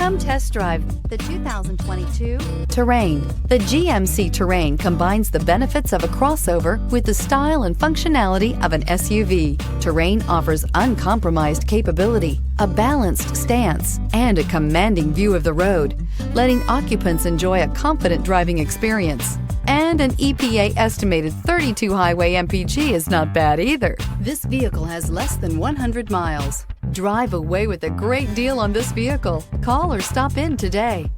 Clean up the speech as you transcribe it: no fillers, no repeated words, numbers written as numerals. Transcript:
Come test drive the 2022 Terrain. The GMC Terrain combines the benefits of a crossover with the style and functionality of an SUV. Terrain offers uncompromised capability, a balanced stance, and a commanding view of the road, letting occupants enjoy a confident driving experience. And an EPA estimated 32 highway MPG is not bad either. This vehicle has less than 100 miles. Drive away with a great deal on this vehicle. Call or stop in today.